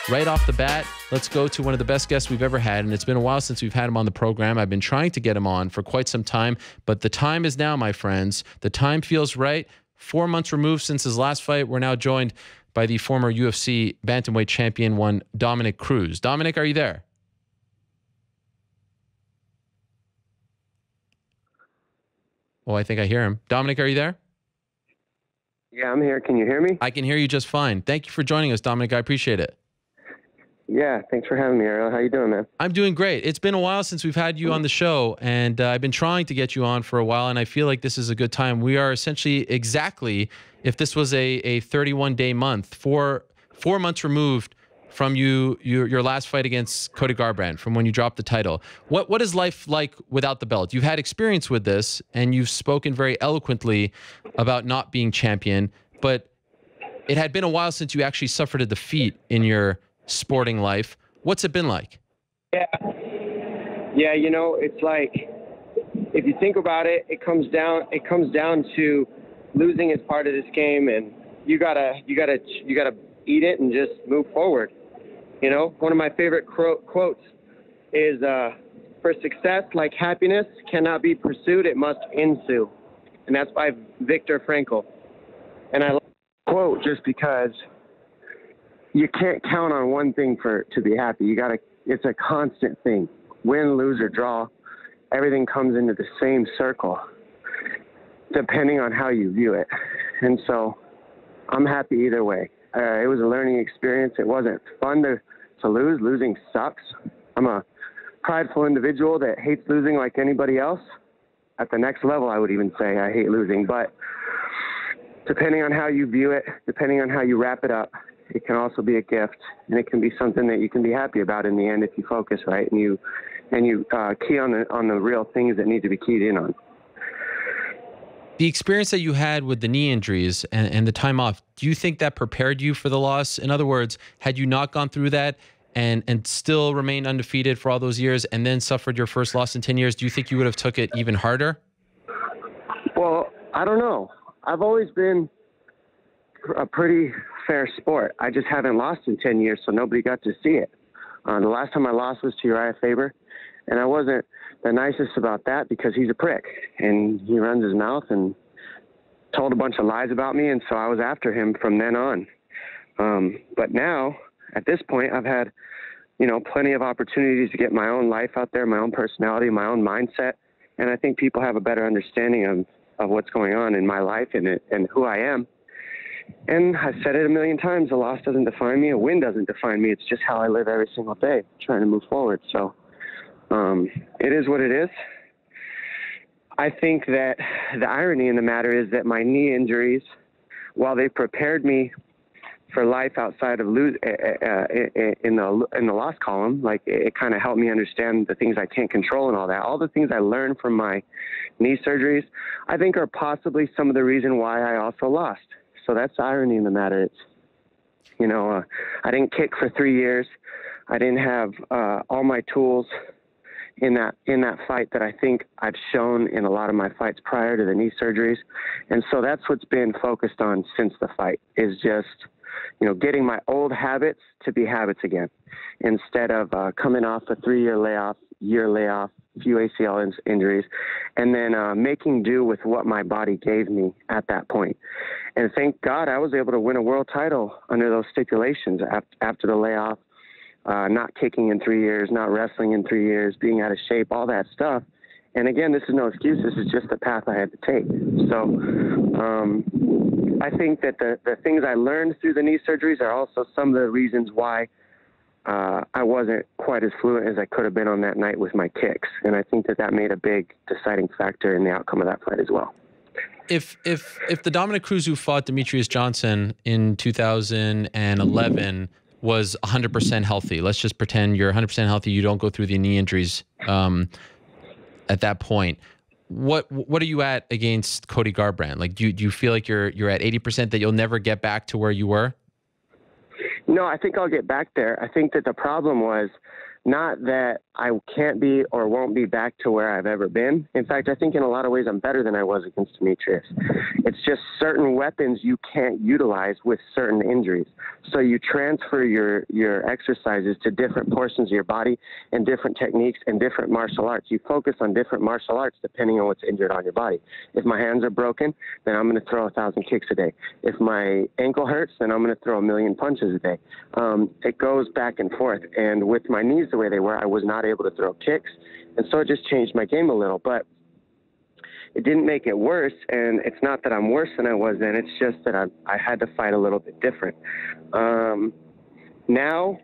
right off the bat, let's go to one of the best guests we've ever had. And it's been a while since we've had him on the program. I've been trying to get him on for quite some time, but the time is now, my friends. The time feels right. 4 months removed since his last fight, we're now joined by the former UFC bantamweight champion, one Dominick Cruz. Dominick, are you there? Oh, I think I hear him. Dominick, are you there? Yeah, I'm here. Can you hear me? I can hear you just fine. Thank you for joining us, Dominick. I appreciate it. Yeah, thanks for having me, Ariel. How you doing, man? I'm doing great. It's been a while since we've had you on the show, and I've been trying to get you on for a while, and I feel like this is a good time. We are essentially exactly, if this was a 31-day month, four months removed from your last fight against Cody Garbrandt, from when you dropped the title. What is life like without the belt? You've had experience with this, and you've spoken very eloquently about not being champion, but it had been a while since you actually suffered a defeat in your sporting life. What's it been like? Yeah, you know, it's like, if you think about it, it comes down to losing is part of this game, and you gotta eat it and just move forward. You know, one of my favorite quotes is, for success, like happiness, cannot be pursued, it must ensue. And that's by Viktor Frankl. And I like the quote just because you can't count on one thing to be happy. It's a constant thing. Win, lose, or draw, everything comes into the same circle, depending on how you view it. And so I'm happy either way. It was a learning experience. It wasn't fun to lose. Losing sucks. I'm a prideful individual that hates losing like anybody else. At the next level, I would even say I hate losing. But depending on how you view it, depending on how you wrap it up, it can also be a gift, and it can be something that you can be happy about in the end if you focus right and you key on the real things that need to be keyed in on. The experience that you had with the knee injuries and the time off, do you think that prepared you for the loss? In other words, had you not gone through that and still remained undefeated for all those years and then suffered your first loss in 10 years, do you think you would have took it even harder? Well, I don't know. I've always been a pretty fair sport. I just haven't lost in 10 years, so nobody got to see it. The last time I lost was to Uriah Faber, and I wasn't the nicest about that because he's a prick, and he runs his mouth and told a bunch of lies about me, and so I was after him from then on. But now, at this point, I've had, plenty of opportunities to get my own life out there, my own personality, my own mindset, and I think people have a better understanding of what's going on in my life and who I am. And I've said it a million times, a loss doesn't define me, a win doesn't define me. It's just how I live every single day, trying to move forward. So it is what it is. I think that the irony in the matter is that my knee injuries, while they prepared me for life outside of in the loss column, like it kind of helped me understand the things I can't control and all that. All the things I learned from my knee surgeries, I think are possibly some of the reason why I also lost. So that's the irony in the matter. It's, I didn't kick for 3 years. I didn't have all my tools in that fight that I think I've shown in a lot of my fights prior to the knee surgeries. And so that's what's been focused on since the fight, is just, getting my old habits to be habits again, instead of coming off a 3-year layoff, few ACL injuries, and then making do with what my body gave me at that point. And thank God I was able to win a world title under those stipulations after the layoff, not kicking in 3 years, not wrestling in 3 years, being out of shape, all that stuff. And again, this is no excuse. This is just the path I had to take. So I think that the things I learned through the knee surgeries are also some of the reasons why I wasn't quite as fluent as I could have been on that night with my kicks. And I think that made a big deciding factor in the outcome of that fight as well. If the Dominick Cruz who fought Demetrius Johnson in 2011 was 100% healthy, let's just pretend you're 100% healthy, you don't go through the knee injuries at that point, what are you at against Cody Garbrandt? Like, do you feel like you're at 80%, that you'll never get back to where you were? No, I think I'll get back there. I think that the problem was Not that I can't be or won't be back to where I've ever been. In fact, I think in a lot of ways I'm better than I was against Demetrius. It's just certain weapons you can't utilize with certain injuries. So you transfer your exercises to different portions of your body and different techniques and different martial arts. You focus on different martial arts depending on what's injured on your body. If my hands are broken, then I'm going to throw 1,000 kicks a day. If my ankle hurts, then I'm going to throw 1,000,000 punches a day. It goes back and forth. And with my knees the way they were, I was not able to throw kicks. And so it just changed my game a little. But it didn't make it worse. And it's not that I'm worse than I was then. It's just that I had to fight a little bit different. Now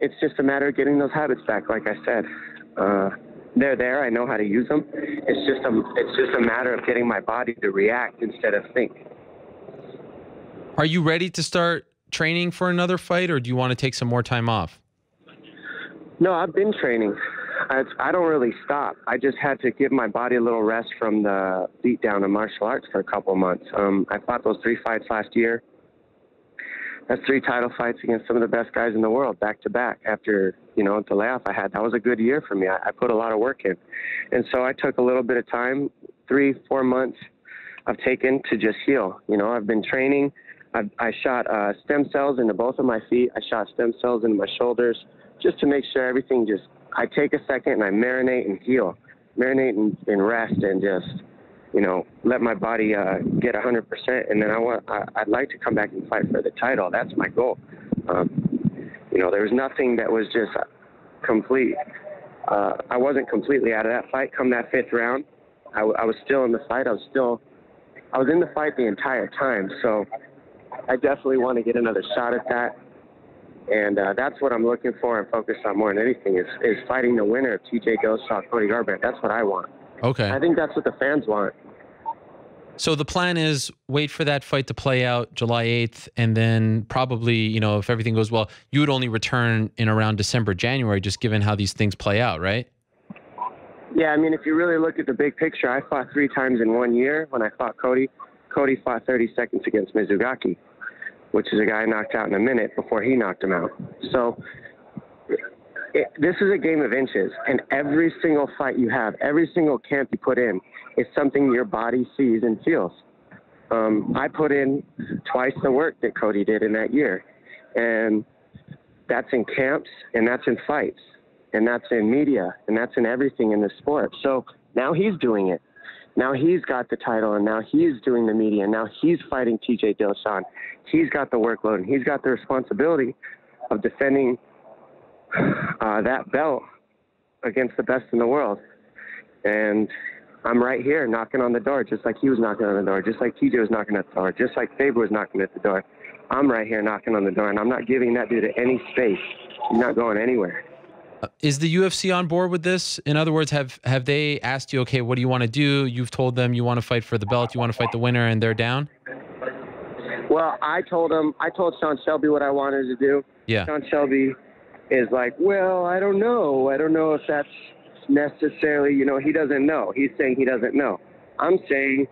it's just a matter of getting those habits back. Like I said, they're there. I know how to use them. It's just a matter of getting my body to react instead of think. Are you ready to start training for another fight, or do you want to take some more time off? No, I've been training. I don't really stop. I just had to give my body a little rest from the beatdown of martial arts for a couple of months. I fought those 3 fights last year. That's 3 title fights against some of the best guys in the world, back to back. After, the layoff I had, that was a good year for me. I put a lot of work in. And so I took a little bit of time, 3-4 months I've taken to just heal. I've been training. I shot stem cells into both of my feet. I shot stem cells into my shoulders just to make sure everything I take a second and I marinate and heal. Marinate and rest and just, let my body get 100%. And then I'd like to come back and fight for the title. That's my goal. There was nothing that was just complete. I wasn't completely out of that fight. Come that 5th round, I was still in the fight. I was in the fight the entire time. So I definitely want to get another shot at that. And that's what I'm looking for and focused on more than anything is fighting the winner of TJ Dillashaw, Cody Garbrandt. That's what I want. Okay. I think that's what the fans want. So the plan is wait for that fight to play out July 8th, and then probably, if everything goes well, you would only return in around December, January, just given how these things play out, right? Yeah, if you really look at the big picture, I fought 3 times in 1 year. When I fought Cody, Cody fought 30 seconds against Mizugaki, which is a guy I knocked out in a minute before he knocked him out. So this is a game of inches, and every single fight you have, every single camp you put in, is something your body sees and feels. I put in twice the work that Cody did in that year, and that's in camps, and that's in fights, and that's in media, and that's in everything in the sport. So now he's doing it. Now he's got the title, and now he's doing the media, and now he's fighting TJ Dillashaw. He's got the workload, and he's got the responsibility of defending that belt against the best in the world. And I'm right here knocking on the door, just like he was knocking on the door, just like TJ was knocking at the door, just like Faber was knocking at the door. I'm right here knocking on the door, and I'm not giving that dude any space. He's not going anywhere. Is the UFC on board with this? In other words, have they asked you, okay, what do you want to do? You've told them you want to fight for the belt, you want to fight the winner, and they're down? Well, I told Sean Shelby what I wanted to do. Yeah. Sean Shelby is like, well, I don't know. I don't know if that's necessarily, he doesn't know. He's saying he doesn't know. I'm saying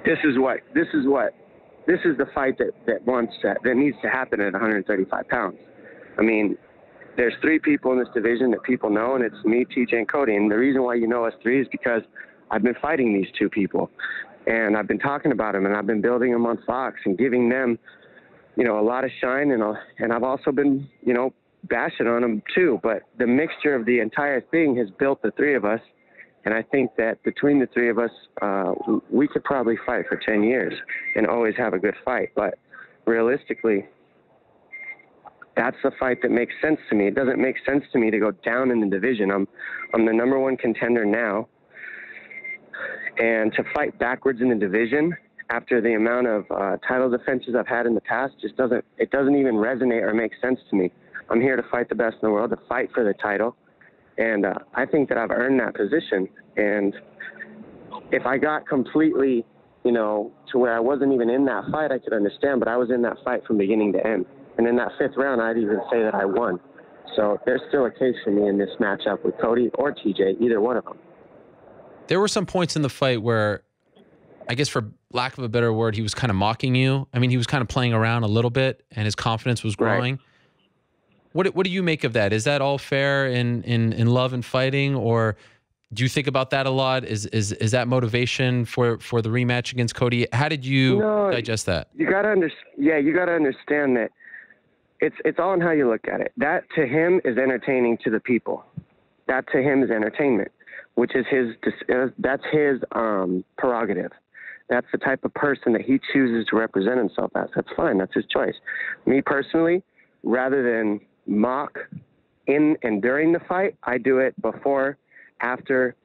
this is the fight that needs to happen at 135 pounds. There's 3 people in this division that people know, and it's me, TJ, and Cody. And the reason why you know us 3 is because I've been fighting these 2 people. And I've been talking about them, and I've been building them on Fox and giving them, a lot of shine. And I've also been, bashing on them too. But the mixture of the entire thing has built the 3 of us. And I think that between the 3 of us, we could probably fight for 10 years and always have a good fight. But realistically, that's the fight that makes sense to me. It doesn't make sense to me to go down in the division. I'm the number 1 contender now. And to fight backwards in the division after the amount of title defenses I've had in the past doesn't even resonate or make sense to me. I'm here to fight the best in the world, to fight for the title. And I think that I've earned that position. And if I got completely, to where I wasn't even in that fight, I could understand. But I was in that fight from beginning to end. And in that 5th round, I'd even say that I won. So there's still a case for me in this matchup with Cody or TJ, either one of them. There were some points in the fight where, I guess for lack of a better word, he was kind of mocking you. He was kind of playing around a little bit, and his confidence was growing. Right. What do you make of that? Is that all fair in love and fighting, or do you think about that a lot? Is that motivation for the rematch against Cody? How did you digest that? You gotta you gotta understand that it's all in how you look at it. That to him is entertaining to the people. That to him is entertainment, which is that's his prerogative. That's the type of person that he chooses to represent himself as. That's fine. That's his choice. Me personally, rather than mock in and during the fight, I do it before, after,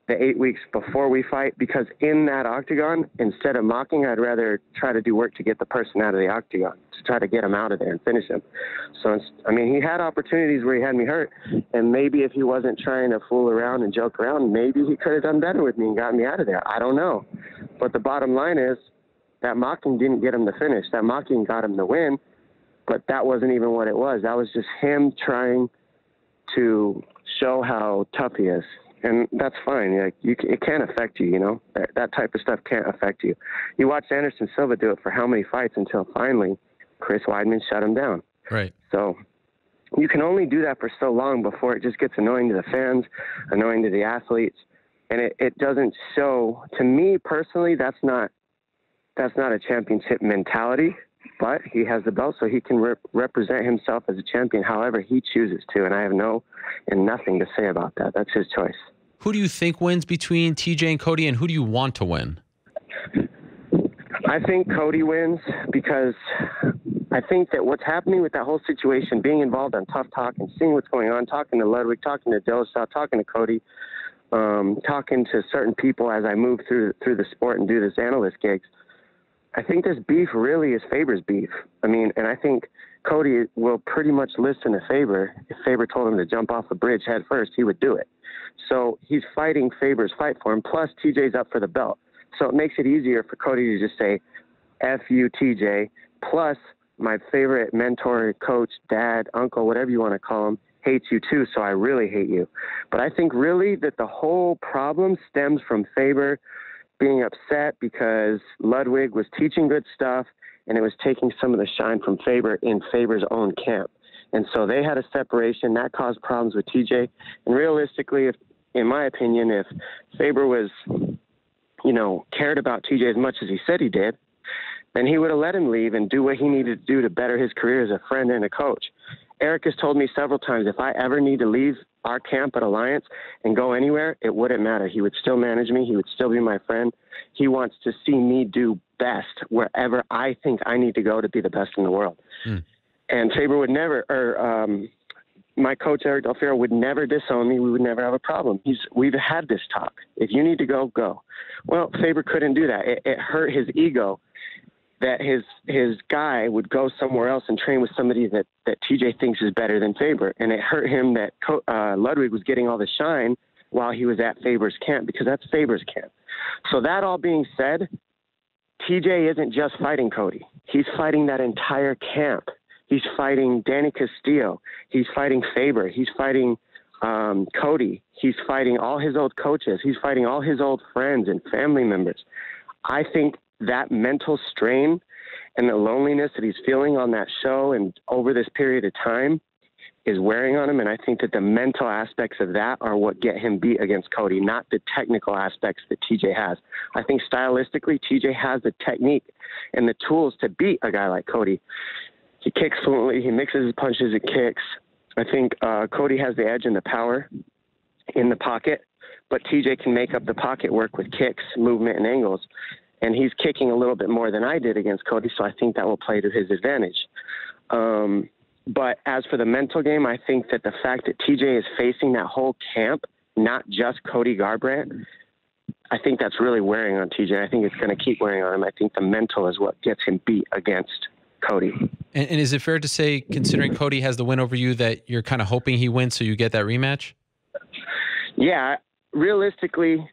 the 8 weeks before we fight, because in that octagon, instead of mocking, I'd rather try to do work to get the person out of the octagon, to try to get him out of there and finish him. So, I mean, he had opportunities where he had me hurt, and maybe if he wasn't trying to fool around and joke around, maybe he could have done better with me and gotten me out of there. I don't know. But the bottom line is that mocking didn't get him the finish. That mocking got him the win, but that wasn't even what it was. That was just him trying to show how tough he is. And that's fine. Like it can't affect you, you know. That type of stuff can't affect you. You watched Anderson Silva do it for how many fights until finally Chris Weidman shut him down. Right. So you can only do that for so long before it just gets annoying to the fans, annoying to the athletes, and it doesn't show. To me personally, that's not a championship mentality. But he has the belt, so he can represent himself as a champion however he chooses to, and I have nothing to say about that. That's his choice. Who do you think wins between TJ and Cody, and who do you want to win? I think Cody wins because I think that what's happening with that whole situation, being involved on Tough Talk and seeing what's going on, talking to Ludwig, talking to Dillashaw, talking to Cody, talking to certain people as I move through the sport and do this analyst gigs, I think this beef really is Faber's beef. I mean, and I think Cody will pretty much listen to Faber. If Faber told him to jump off a bridge head first, he would do it. So he's fighting Faber's fight for him, plus TJ's up for the belt. So it makes it easier for Cody to just say, F you, TJ, plus my favorite mentor, coach, dad, uncle, whatever you want to call him, hates you too, so I really hate you. But I think really that the whole problem stems from Faber being upset because Ludwig was teaching good stuff and it was taking some of the shine from Faber in Faber's own camp. And so they had a separation that caused problems with TJ. And realistically, in my opinion, if Faber was, cared about TJ as much as he said he did, then he would have let him leave and do what he needed to do to better his career as a friend and a coach. Eric has told me several times, if I ever need to leave our camp at Alliance and go anywhere, it wouldn't matter. He would still manage me. He would still be my friend. He wants to see me do best wherever I think I need to go to be the best in the world. And Faber would never, my coach, Eric Del Fierro, would never disown me. We would never have a problem. We've had this talk. If you need to go, go. Well, Faber couldn't do that. It hurt his ego that his guy would go somewhere else and train with somebody that TJ thinks is better than Faber. And it hurt him that Ludwig was getting all the shine while he was at Faber's camp, because that's Faber's camp. So that all being said, TJ isn't just fighting Cody. He's fighting that entire camp. He's fighting Danny Castillo. He's fighting Faber. He's fighting Cody. He's fighting all his old coaches. He's fighting all his old friends and family members. I think that mental strain and the loneliness that he's feeling on that show and over this period of time is wearing on him. And I think that the mental aspects of that are what get him beat against Cody, not the technical aspects that TJ has. I think stylistically, TJ has the technique and the tools to beat a guy like Cody. He kicks fluently. He mixes his punches and kicks. I think Cody has the edge and the power in the pocket, but TJ can make up the pocket work with kicks, movement, and angles. And he's kicking a little bit more than I did against Cody, so I think that will play to his advantage. But as for the mental game, I think that the fact that TJ is facing that whole camp, not just Cody Garbrandt, I think that's really wearing on TJ. I think it's going to keep wearing on him. I think the mental is what gets him beat against Cody. And is it fair to say, considering Cody has the win over you, that you're kind of hoping he wins so you get that rematch? Yeah, realistically,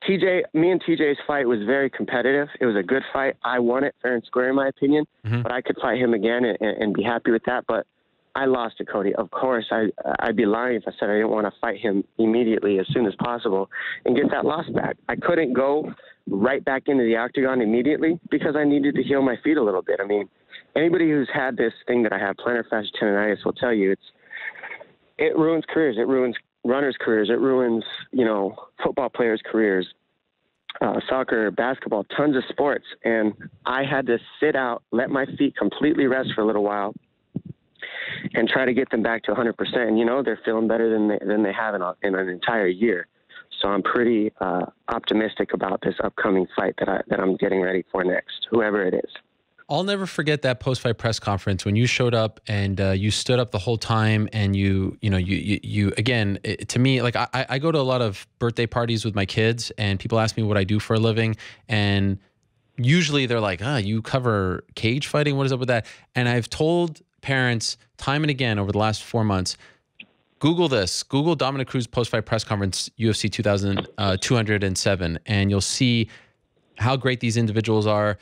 me and TJ's fight was very competitive. It was a good fight. I won it fair and square, in my opinion, but I could fight him again and be happy with that. But I lost to Cody. Of course, I'd be lying if I said I didn't want to fight him immediately as soon as possible and get that loss back. I couldn't go right back into the octagon immediately because I needed to heal my feet a little bit. I mean, anybody who's had this thing that I have, plantar fasciitis, will tell you it ruins careers. It ruins runners' careers. It ruins, football players' careers, soccer, basketball, tons of sports. And I had to sit out, let my feet completely rest for a little while, and try to get them back to 100%. And, they're feeling better than they have in an entire year. So I'm pretty optimistic about this upcoming fight that I'm getting ready for next, whoever it is. I'll never forget that post-fight press conference when you showed up and you stood up the whole time, and you again, to me, like I go to a lot of birthday parties with my kids, and people ask me what I do for a living, and usually they're like, you cover cage fighting? What is up with that? And I've told parents time and again over the last 4 months, Google this. Google Dominick Cruz post-fight press conference, UFC 207, and you'll see how great these individuals are,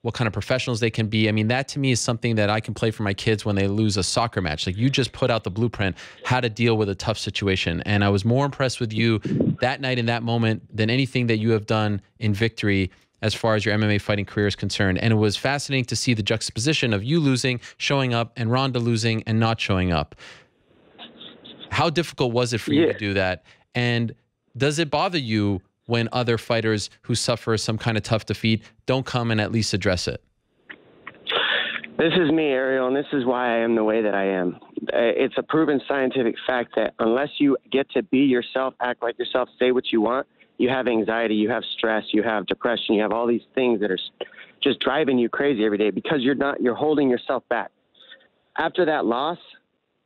what kind of professionals they can be. I mean, that to me is something that I can play for my kids when they lose a soccer match. Like, you just put out the blueprint, how to deal with a tough situation. And I was more impressed with you that night in that moment than anything that you have done in victory as far as your MMA fighting career is concerned. And it was fascinating to see the juxtaposition of you losing, showing up, and Ronda losing and not showing up. How difficult was it for you to do that? And does it bother you when other fighters who suffer some kind of tough defeat don't come and at least address it? This is me, Ariel, and this is why I am the way that I am. It's a proven scientific fact that unless you get to be yourself, act like yourself, say what you want, you have anxiety, you have stress, you have depression, you have all these things that are just driving you crazy every day because you're holding yourself back. After that loss,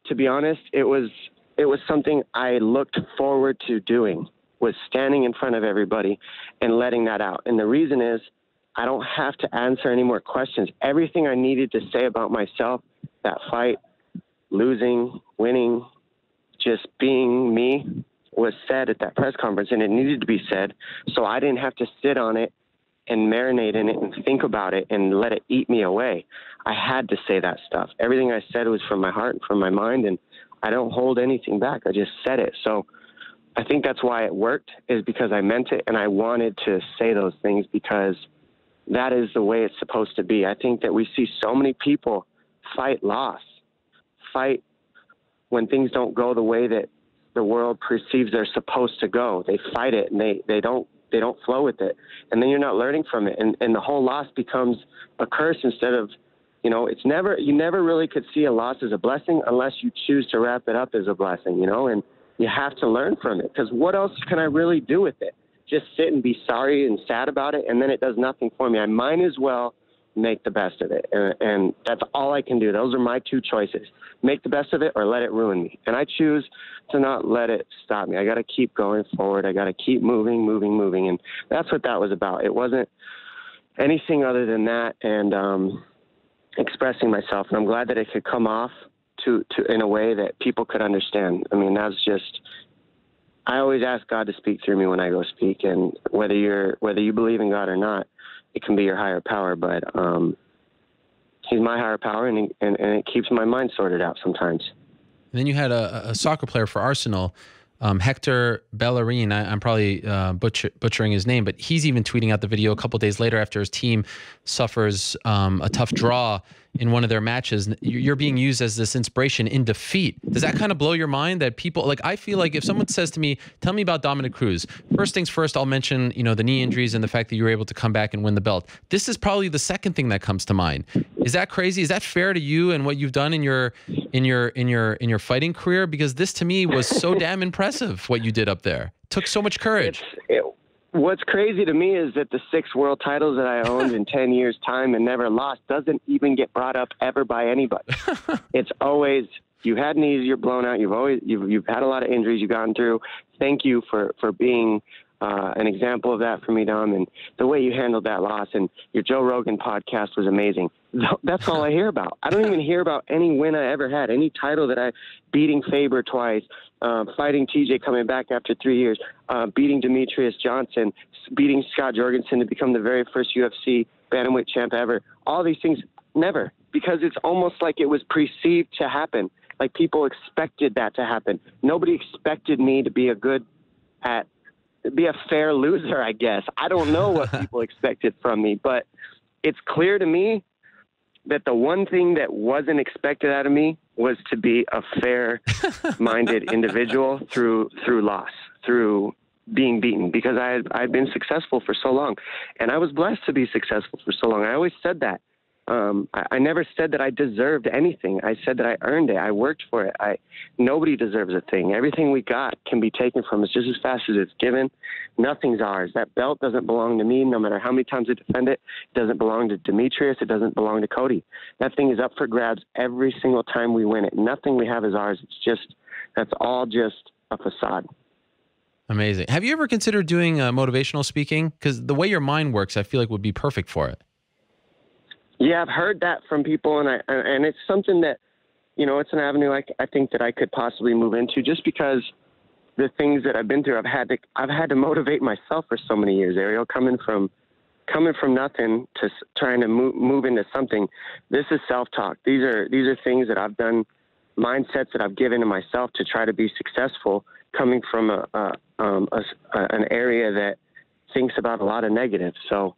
to be honest, it was something I looked forward to doing, was standing in front of everybody and letting that out. And the reason is I don't have to answer any more questions. Everything I needed to say about myself, that fight, losing, winning, just being me, was said at that press conference, and it needed to be said. So I didn't have to sit on it and marinate in it and think about it and let it eat me away. I had to say that stuff. Everything I said was from my heart and from my mind, and I don't hold anything back. I just said it. So I think that's why it worked, is because I meant it and I wanted to say those things because that is the way it's supposed to be. I think that we see so many people fight loss, fight when things don't go the way that the world perceives they're supposed to go. They fight it and they don't flow with it. And then you're not learning from it. And the whole loss becomes a curse instead of, you never really could see a loss as a blessing unless you choose to wrap it up as a blessing, and you have to learn from it, because what else can I really do with it? Just sit and be sorry and sad about it, and then it does nothing for me. I might as well make the best of it, and that's all I can do. Those are my two choices: make the best of it or let it ruin me. And I choose to not let it stop me. I got to keep going forward. I got to keep moving, and that's what that was about. It wasn't anything other than that, and expressing myself. And I'm glad that it could come off to in a way that people could understand. I mean, that's just, I always ask God to speak through me when I go speak, and whether you believe in God or not, it can be your higher power, but he's my higher power, and it keeps my mind sorted out sometimes. And then you had a soccer player for Arsenal, Hector Bellerin. I'm probably butchering his name, but he's even tweeting out the video a couple days later after his team suffers a tough draw in one of their matches. You're being used as this inspiration in defeat. Does that kind of blow your mind that people, like, I feel like if someone says to me, tell me about Dominick Cruz, first things first, I'll mention, the knee injuries and the fact that you were able to come back and win the belt. This is probably the second thing that comes to mind. Is that crazy? Is that fair to you and what you've done in your fighting career? Because this to me was so damn impressive what you did up there. Took so much courage. What's crazy to me is that the 6 world titles that I owned in 10 years' time and never lost doesn't even get brought up ever by anybody. It's always, you had knees, you're blown out. You've had a lot of injuries you've gone through. Thank you for being an example of that for me, Dom, and the way you handled that loss. And your Joe Rogan podcast was amazing. That's all I hear about. I don't even hear about any win I ever had, any title that I, beating Faber twice, fighting TJ coming back after 3 years, beating Demetrius Johnson, beating Scott Jorgensen to become the very first UFC bantamweight champ ever. All these things, never, because it's almost like it was perceived to happen. Like people expected that to happen. Nobody expected me to be be a fair loser, I guess. I don't know what people expected from me, but it's clear to me that the one thing that wasn't expected out of me was to be a fair-minded individual through loss, through being beaten, because I'd been successful for so long, and I was blessed to be successful for so long. I always said that. I never said that I deserved anything. I said that I earned it. I worked for it. Nobody deserves a thing. Everything we got can be taken from us just as fast as it's given. Nothing's ours. That belt doesn't belong to me, no matter how many times I defend it. It doesn't belong to Demetrius. It doesn't belong to Cody. That thing is up for grabs every single time we win it. Nothing we have is ours. That's all just a facade. Amazing. Have you ever considered doing motivational speaking? Because the way your mind works, I feel like would be perfect for it. Yeah, I've heard that from people, and it's something that, it's an avenue I think that I could possibly move into, just because the things that I've been through, I've had to motivate myself for so many years, Ariel, coming from nothing to trying to move into something. This is self-talk. These are things that I've done, mindsets that I've given to myself to try to be successful, coming from an area that thinks about a lot of negatives. So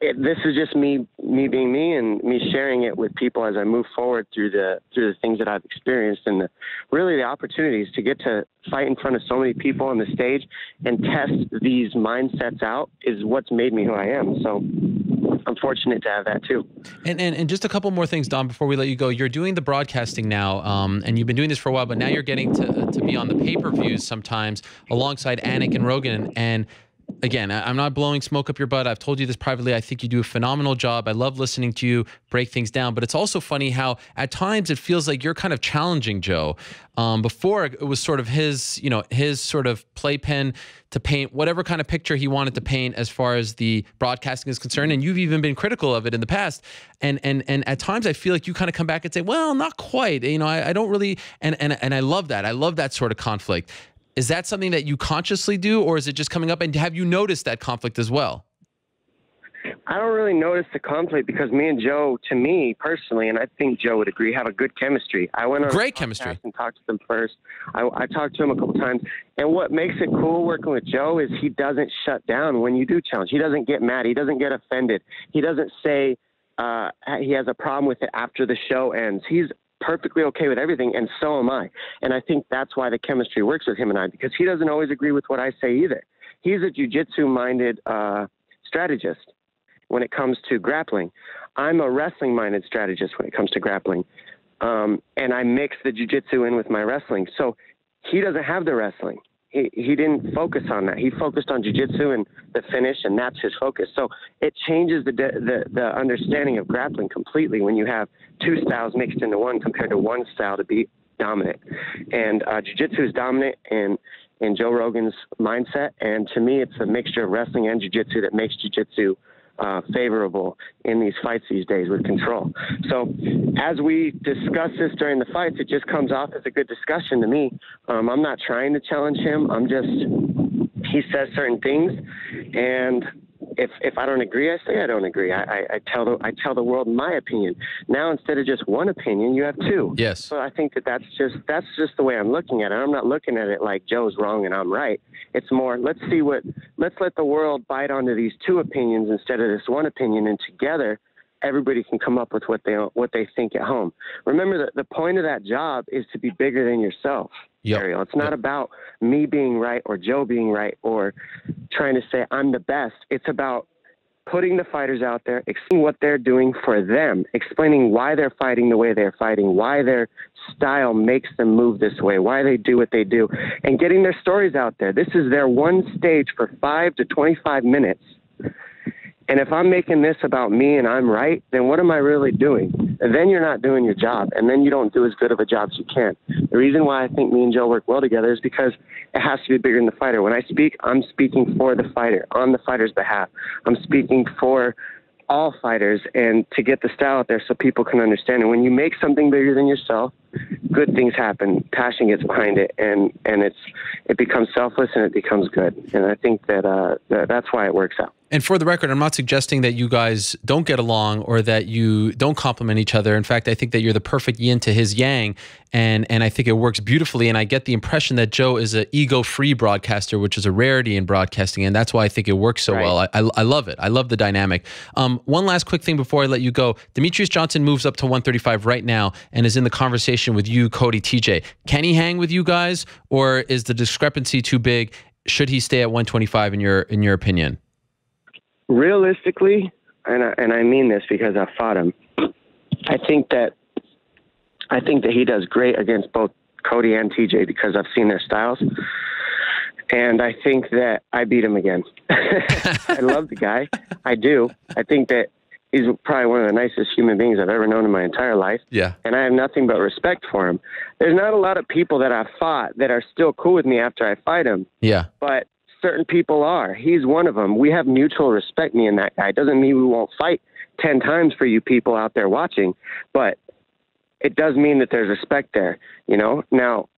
this is just me being me, and me sharing it with people as I move forward through the things that I've experienced, and really the opportunities to get to fight in front of so many people on the stage and test these mindsets out is what's made me who I am. So I'm fortunate to have that too. And just a couple more things, Dom, before we let you go. You're doing the broadcasting now, and you've been doing this for a while, but now you're getting to be on the pay-per-views sometimes alongside Anik and Rogan. And again, I'm not blowing smoke up your butt. I've told you this privately. I think you do a phenomenal job. I love listening to you break things down. But it's also funny how at times it feels like you're kind of challenging Joe. Before it was sort of his sort of playpen to paint whatever kind of picture he wanted to paint as far as the broadcasting is concerned. And you've even been critical of it in the past. And at times I feel like you kind of come back and say, well, not quite. I don't really. And I love that. I love that sort of conflict. Is that something that you consciously do, or is it just coming up? And have you noticed that conflict as well? I don't really notice the conflict, because me and Joe, to me personally, and I think Joe would agree, have a good chemistry. I went on great chemistry and talked to them first. I talked to him a couple times, and what makes it cool working with Joe is he doesn't shut down when you do challenge. He doesn't get mad. He doesn't get offended. He doesn't say he has a problem with it after the show ends. He's perfectly okay with everything, and so am I. And I think that's why the chemistry works with him and I, because he doesn't always agree with what I say either. He's a jiu-jitsu-minded strategist when it comes to grappling. I'm a wrestling-minded strategist when it comes to grappling. And I mix the jiu-jitsu in with my wrestling. So he doesn't have the wrestling. He didn't focus on that. He focused on jiu-jitsu and the finish, and that's his focus. So it changes the understanding of grappling completely when you have two styles mixed into one compared to one style to be dominant. And jiu-jitsu is dominant in Joe Rogan's mindset, and to me it's a mixture of wrestling and jiu-jitsu that makes jiu-jitsu favorable in these fights these days with control. So as we discuss this during the fights, it just comes off as a good discussion to me. I'm not trying to challenge him. He says certain things, and if I don't agree, I say I don't agree. I tell the world my opinion. Now, instead of just one opinion, you have two. Yes. So I think that's just the way I'm looking at it. I'm not looking at it like Joe's wrong and I'm right. It's more, let's let the world bite onto these two opinions instead of this one opinion, and together everybody can come up with what they think at home. Remember that the point of that job is to be bigger than yourself. Yep. Ariel. It's not about me being right or Joe being right or trying to say I'm the best. It's about putting the fighters out there, explaining what they're doing for them, explaining why they're fighting the way they're fighting, why their style makes them move this way, why they do what they do, and getting their stories out there. This is their one stage for 5 to 25 minutes. And if I'm making this about me and I'm right, then what am I really doing? And then you're not doing your job, and then you don't do as good of a job as you can. The reason why I think me and Joe work well together is because it has to be bigger than the fighter. When I speak, I'm speaking for the fighter, on the fighter's behalf. I'm speaking for all fighters and to get the style out there so people can understand. And when you make something bigger than yourself, good things happen. Passion gets behind it, and it becomes selfless and it becomes good. And I think that that's why it works out. And for the record, I'm not suggesting that you guys don't get along or that you don't complement each other. In fact, I think that you're the perfect yin to his yang, and I think it works beautifully. And I get the impression that Joe is an ego-free broadcaster, which is a rarity in broadcasting, and that's why I think it works so well. I love it. I love the dynamic. One last quick thing before I let you go. Demetrious Johnson moves up to 135 right now and is in the conversation with you, Cody, TJ. Can he hang with you guys, or is the discrepancy too big? Should he stay at 125 in your opinion? Realistically, and I mean this because I fought him, I think that he does great against both Cody and TJ because I've seen their styles, and I think that I beat him again. I love the guy. I do. I think that he's probably one of the nicest human beings I've ever known in my entire life. Yeah. And I have nothing but respect for him. There's not a lot of people that I've fought that are still cool with me after I fight him. Yeah. But certain people are. He's one of them. We have mutual respect, me and that guy. Doesn't mean we won't fight 10 times for you people out there watching, but it does mean that there's respect there, you know? Now,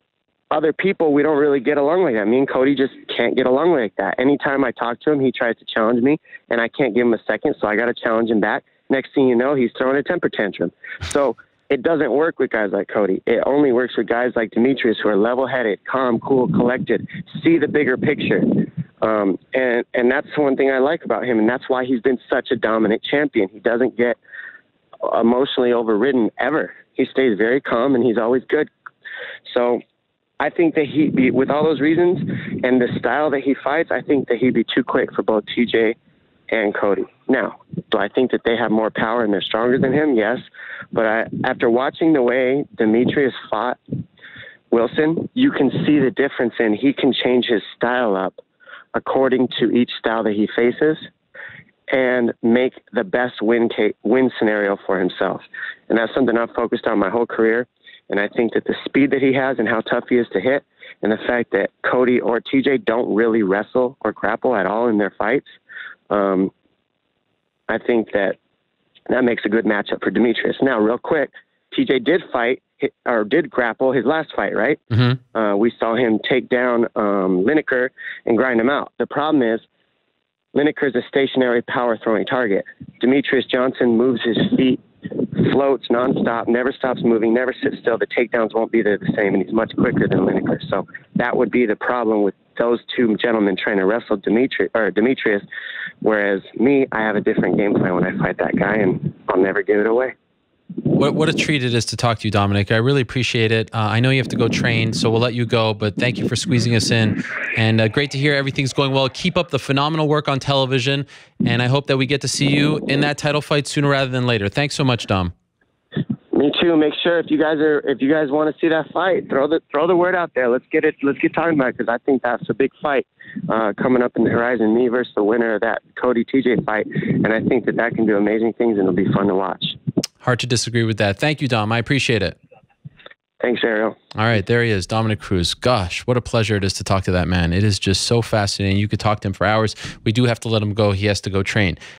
other people, we don't really get along like that. Me and Cody just can't get along like that. Anytime I talk to him, he tries to challenge me, and I can't give him a second, so I got to challenge him back. Next thing you know, he's throwing a temper tantrum. So it doesn't work with guys like Cody. It only works with guys like Demetrious who are level-headed, calm, cool, collected, see the bigger picture. And that's one thing I like about him, and that's why he's been such a dominant champion. He doesn't get emotionally overridden ever. He stays very calm, and he's always good. So I think that with all those reasons and the style that he fights, I think that he'd be too quick for both TJ and Cody. Now, do I think that they have more power and they're stronger than him? Yes. But after watching the way Demetrious fought Wilson, you can see the difference in he can change his style up according to each style that he faces and make the best win scenario for himself. And that's something I've focused on my whole career. And I think that the speed that he has and how tough he is to hit, and the fact that Cody or TJ don't really wrestle or grapple at all in their fights, I think that makes a good matchup for Demetrious. Now, real quick, TJ did grapple his last fight, right? Mm-hmm. We saw him take down Lineker and grind him out. The problem is Lineker is a stationary power throwing target. Demetrious Johnson moves his feet, floats nonstop, never stops moving, never sits still. The takedowns won't be there the same, and he's much quicker than Lineker. So that would be the problem with those two gentlemen trying to wrestle Demetrious, whereas me, I have a different game plan when I fight that guy, and I'll never give it away. What a treat it is to talk to you, Dominic. I really appreciate it. I know you have to go train, so we'll let you go, but thank you for squeezing us in. And great to hear everything's going well. Keep up the phenomenal work on television, and I hope that we get to see you in that title fight sooner rather than later. Thanks so much, Dom. Me too. Make sure if you guys want to see that fight, throw the word out there. Let's get talking about it, because I think that's a big fight coming up in the horizon. Me versus the winner of that Cody TJ fight, and I think that can do amazing things, and it'll be fun to watch. Hard to disagree with that. Thank you, Dom. I appreciate it. Thanks, Ariel. All right, there he is, Dominic Cruz. Gosh, what a pleasure it is to talk to that man. It is just so fascinating. You could talk to him for hours. We do have to let him go. He has to go train.